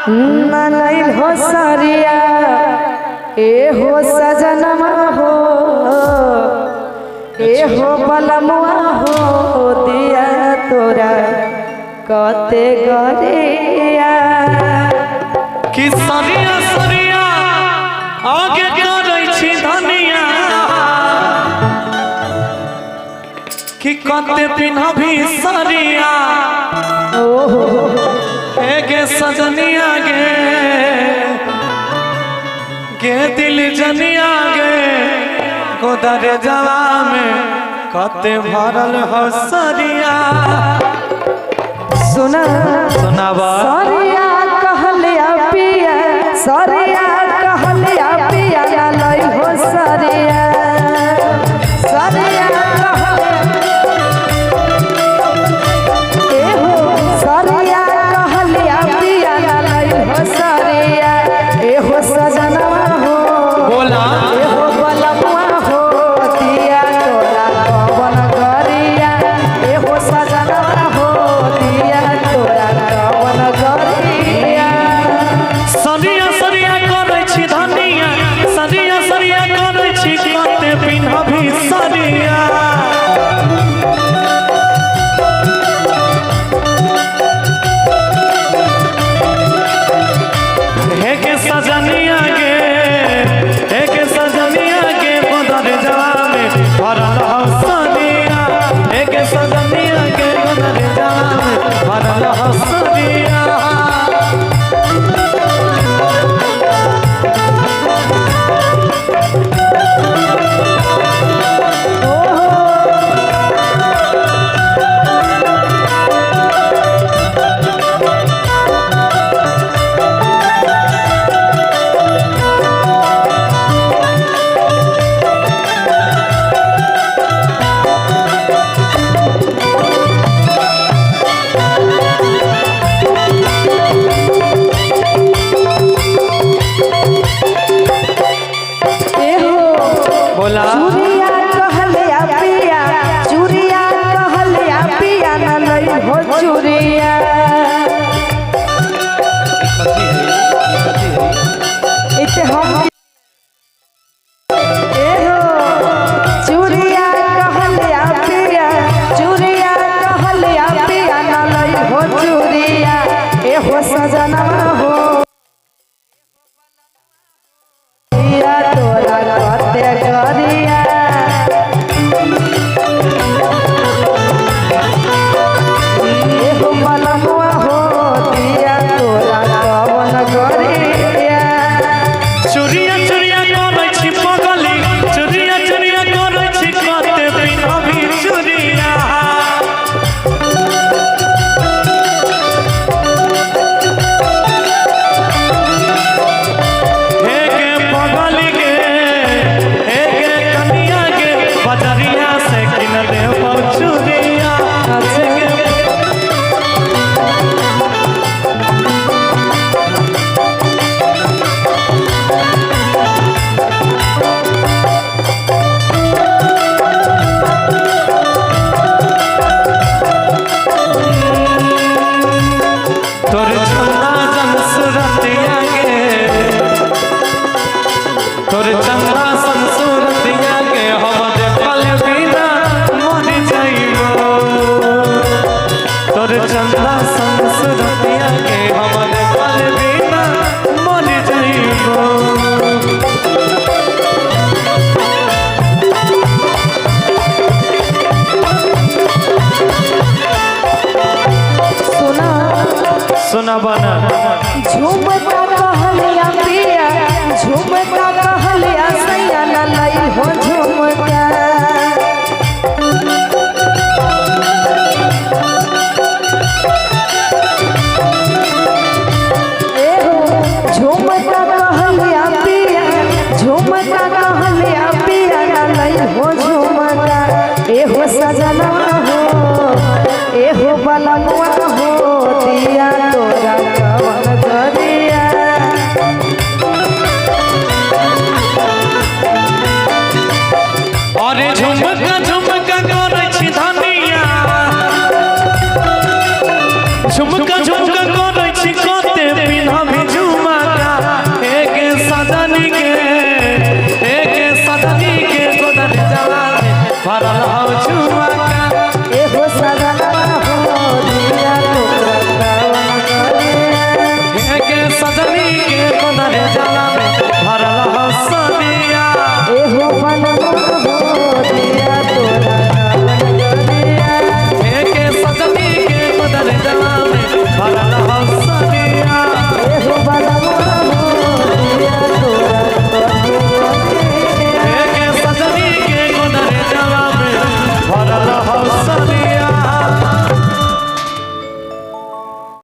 मनैल हो सरिया ए हो सजनमा हो ए हो बलमुआ हो दिया तोरा कते गरिया कि सरिया सरिया आगे करै छी धनिया कि कते पिन्हबी सरिया गे सजनिया गे दिल जनिया गे गोदर जवा में कते भरल हो सरिया सुना सुनावा सरिया कहलिया पिया सरिया कहलिया पिया लई हो सरिया सरिया ए हो सरिया कहलिया पिया लई हो सरिया ए हो सजनवा हो बोला ए हो बलमुआ हो दिया तोरा कवन गरिया ए हो सजनवा हो दिया तोरा कवन गरिया सरिया सरिया करै छी धनिया सरिया सरिया करै छी कते पिन्हबी सरिया हे के सजनिया गे गोदर जवा में भरल हो सरिया हे के सजनिया गे गोदर जवा में भरल हो सरिया बोला चूड़िया कहलिया पिया चूड़िया कहलिया पिया न लई हो चूड़िया इते हम ए हो चूड़िया कहलिया पिया चूड़िया कहलिया पिया न लई हो चूड़िया ए हो सजनवा हो दिया तोरा कते गरिया ए हो बलमुआ हो दिया तोरा कवन गरिया चुरिया चुरिया करै छी पगली चुरिया चुरिया करै छी कते पिन्हबी चुरिया हे गे पगली हे गे कनिया गे बजरिया से किन देबो चुरिया तोर चंदा जन सुरतिया गे तोर चंदा सन सुरतिया गे हम देखल बिना मर जाइबो तोर चंदा सन सुरतिया गे हम देखल बिना मर जाइबो सुना सुना बना झुमका कहलिया पिया झुमका कहलिया सैया न लई हो